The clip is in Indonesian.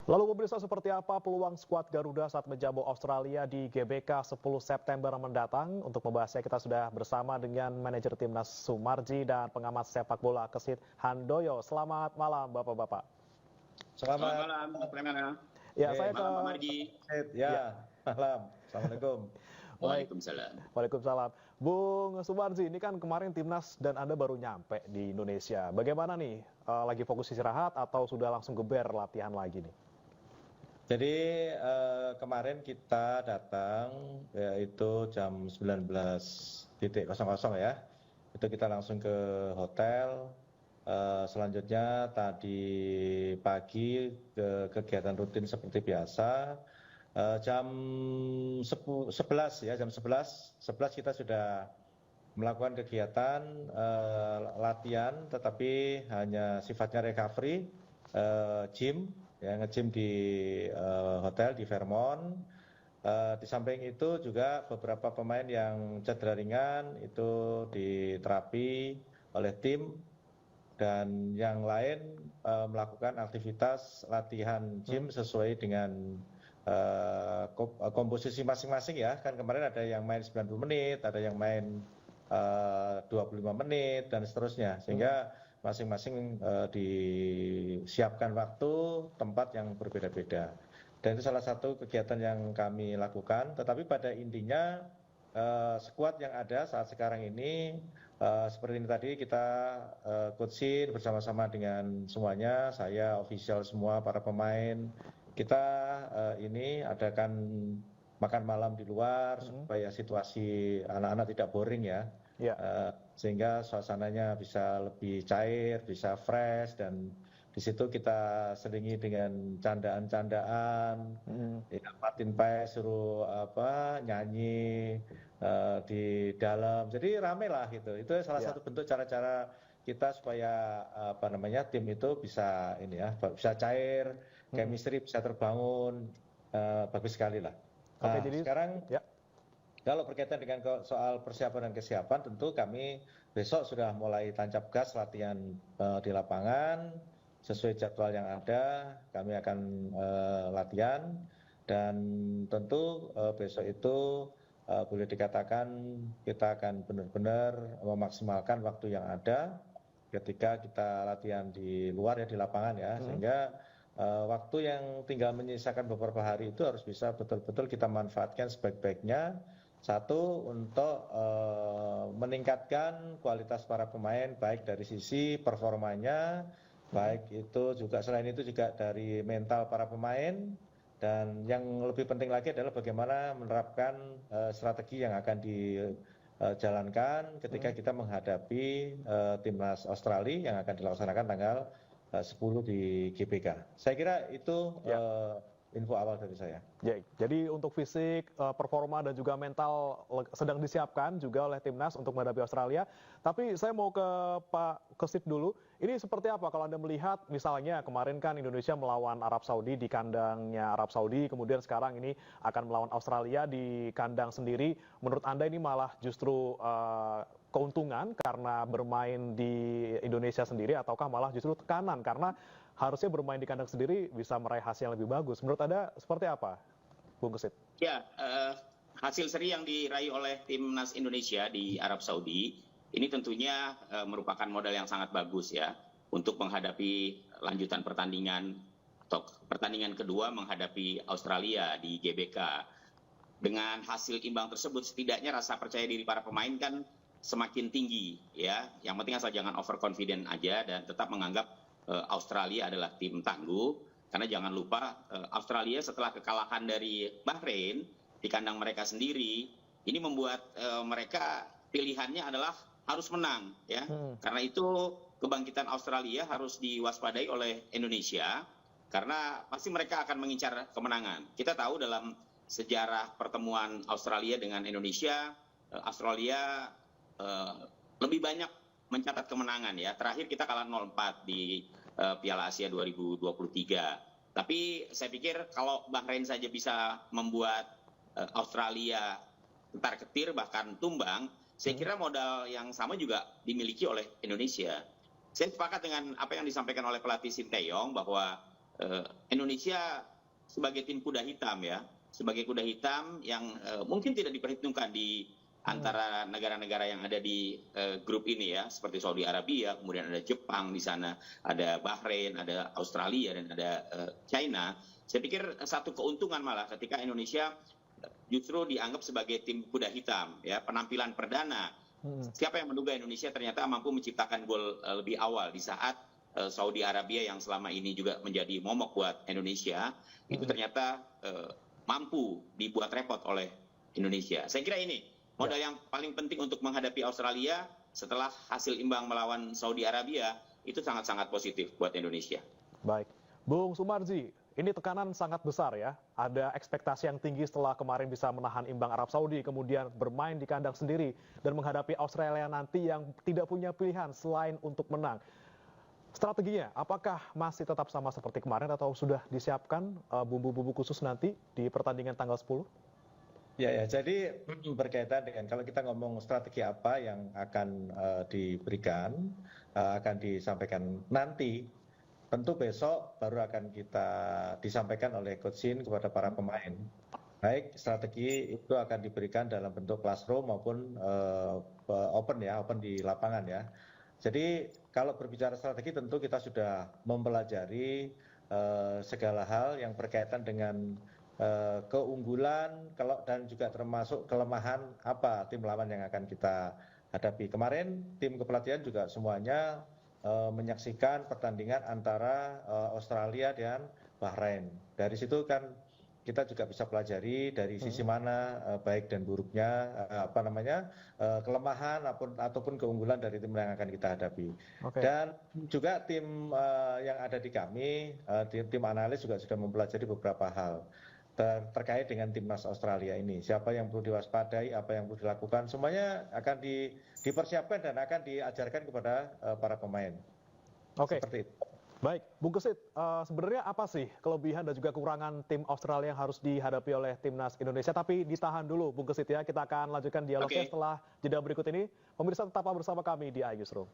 Lalu pemirsa, seperti apa peluang skuad Garuda saat menjamu Australia di GBK 10 September mendatang? Untuk membahasnya kita sudah bersama dengan manajer timnas Sumarji dan pengamat sepak bola Kesit Handoyo. Selamat malam Bapak-bapak. Selamat malam, Mas Pramana. Ya, saya malam, Pak Marji. Ya, malam. Assalamualaikum. Waalaikumsalam. Waalaikumsalam. Bung Sumarji, ini kan kemarin timnas dan Anda baru nyampe di Indonesia. Bagaimana nih? Lagi fokus istirahat atau sudah langsung geber latihan lagi nih? Jadi kemarin kita datang yaitu jam 19.00 ya. Itu kita langsung ke hotel. Selanjutnya tadi pagi ke kegiatan rutin seperti biasa. Jam 11 ya, jam 11 kita sudah melakukan kegiatan latihan, tetapi hanya sifatnya recovery, gym, ya, nge-gym di hotel di Fairmont. Di samping itu juga beberapa pemain yang cedera ringan itu diterapi oleh tim, dan yang lain melakukan aktivitas latihan gym sesuai dengan komposisi masing-masing ya. Kan kemarin ada yang main 90 menit, ada yang main 25 menit dan seterusnya, sehingga masing-masing disiapkan waktu, tempat yang berbeda-beda. Dan itu salah satu kegiatan yang kami lakukan. Tetapi pada intinya skuad yang ada saat sekarang ini seperti ini tadi, kita coachin bersama-sama dengan semuanya, saya, official semua, para pemain. Kita ini adakan makan malam di luar supaya situasi anak-anak tidak boring ya. Sehingga suasananya bisa lebih cair, bisa fresh, dan di situ kita selingi dengan candaan-candaan. Martin Paes suruh nyanyi di dalam, jadi rame lah gitu. Itu salah satu bentuk cara-cara kita supaya tim itu bisa bisa cair, chemistry bisa terbangun, bagus sekali lah. Nah, jadi sekarang kalau berkaitan dengan soal persiapan dan kesiapan, tentu kami besok sudah mulai tancap gas latihan di lapangan sesuai jadwal yang ada. Kami akan latihan, dan tentu besok itu boleh dikatakan kita akan benar-benar memaksimalkan waktu yang ada ketika kita latihan di luar ya, di lapangan ya, sehingga waktu yang tinggal menyisakan beberapa hari itu harus bisa betul-betul kita manfaatkan sebaik-baiknya. Satu, untuk meningkatkan kualitas para pemain, baik dari sisi performanya, baik itu juga, selain itu juga dari mental para pemain, dan yang lebih penting lagi adalah bagaimana menerapkan strategi yang akan dijalankan ketika kita menghadapi timnas Australia yang akan dilaksanakan tanggal 10 di GBK. Saya kira itu info awal dari saya. Jadi untuk fisik, performa dan juga mental sedang disiapkan juga oleh timnas untuk menghadapi Australia. Tapi saya mau ke Pak Kesit dulu. Ini seperti apa kalau Anda melihat, misalnya kemarin kan Indonesia melawan Arab Saudi di kandangnya Arab Saudi, kemudian sekarang ini akan melawan Australia di kandang sendiri. Menurut Anda ini malah justru keuntungan karena bermain di Indonesia sendiri, ataukah malah justru tekanan karena harusnya bermain di kandang sendiri bisa meraih hasil yang lebih bagus? Menurut Anda seperti apa, Bung Kesit? Ya, hasil seri yang diraih oleh timnas Indonesia di Arab Saudi ini tentunya merupakan modal yang sangat bagus ya untuk menghadapi lanjutan pertandingan atau pertandingan kedua menghadapi Australia di GBK. Dengan hasil imbang tersebut, setidaknya rasa percaya diri para pemain kan semakin tinggi ya. Yang penting asal jangan overconfident aja dan tetap menganggap Australia adalah tim tangguh, karena jangan lupa Australia setelah kekalahan dari Bahrain di kandang mereka sendiri, ini membuat mereka pilihannya adalah harus menang ya. Karena itu kebangkitan Australia harus diwaspadai oleh Indonesia, karena pasti mereka akan mengincar kemenangan. Kita tahu dalam sejarah pertemuan Australia dengan Indonesia, Australia lebih banyak mencatat kemenangan ya. Terakhir kita kalah 0-4 di Piala Asia 2023. Tapi saya pikir kalau Bahrain saja bisa membuat Australia ketar-ketir bahkan tumbang, saya kira modal yang sama juga dimiliki oleh Indonesia. Saya sepakat dengan apa yang disampaikan oleh pelatih Sinteyong bahwa Indonesia sebagai tim kuda hitam ya, sebagai kuda hitam yang mungkin tidak diperhitungkan di antara negara-negara yang ada di grup ini ya, seperti Saudi Arabia, kemudian ada Jepang di sana, ada Bahrain, ada Australia dan ada China. Saya pikir satu keuntungan malah ketika Indonesia justru dianggap sebagai tim kuda hitam ya, penampilan perdana. Siapa yang menduga Indonesia ternyata mampu menciptakan gol lebih awal di saat Saudi Arabia yang selama ini juga menjadi momok buat Indonesia, itu ternyata mampu dibuat repot oleh Indonesia. Saya kira ini modal yang paling penting untuk menghadapi Australia setelah hasil imbang melawan Saudi Arabia, itu sangat-sangat positif buat Indonesia. Baik, Bung Sumarji, ini tekanan sangat besar ya. Ada ekspektasi yang tinggi setelah kemarin bisa menahan imbang Arab Saudi, kemudian bermain di kandang sendiri dan menghadapi Australia nanti yang tidak punya pilihan selain untuk menang. Strateginya, apakah masih tetap sama seperti kemarin atau sudah disiapkan bumbu-bumbu khusus nanti di pertandingan tanggal 10? Ya, jadi berkaitan dengan kalau kita ngomong strategi apa yang akan diberikan, akan disampaikan nanti, tentu besok baru akan kita disampaikan oleh Coach Shin kepada para pemain. Baik, strategi itu akan diberikan dalam bentuk classroom maupun open di lapangan ya. Jadi kalau berbicara strategi tentu kita sudah mempelajari segala hal yang berkaitan dengan keunggulan dan juga termasuk kelemahan apa tim lawan yang akan kita hadapi. Kemarin tim kepelatihan juga semuanya menyaksikan pertandingan antara Australia dan Bahrain. Dari situ kan kita juga bisa pelajari dari sisi mana baik dan buruknya kelemahan ataupun keunggulan dari tim yang akan kita hadapi. Dan juga tim yang ada di kami, tim analis juga sudah mempelajari beberapa hal terkait dengan timnas Australia ini. Siapa yang perlu diwaspadai, apa yang perlu dilakukan, semuanya akan dipersiapkan dan akan diajarkan kepada para pemain. Seperti itu. Baik, Bung Kesit, sebenarnya apa sih kelebihan dan juga kekurangan tim Australia yang harus dihadapi oleh timnas Indonesia? Tapi ditahan dulu, Bung Kesit ya. Kita akan lanjutkan dialognya setelah jeda berikut ini. Pemirsa tetaplah bersama kami di iNewsroom.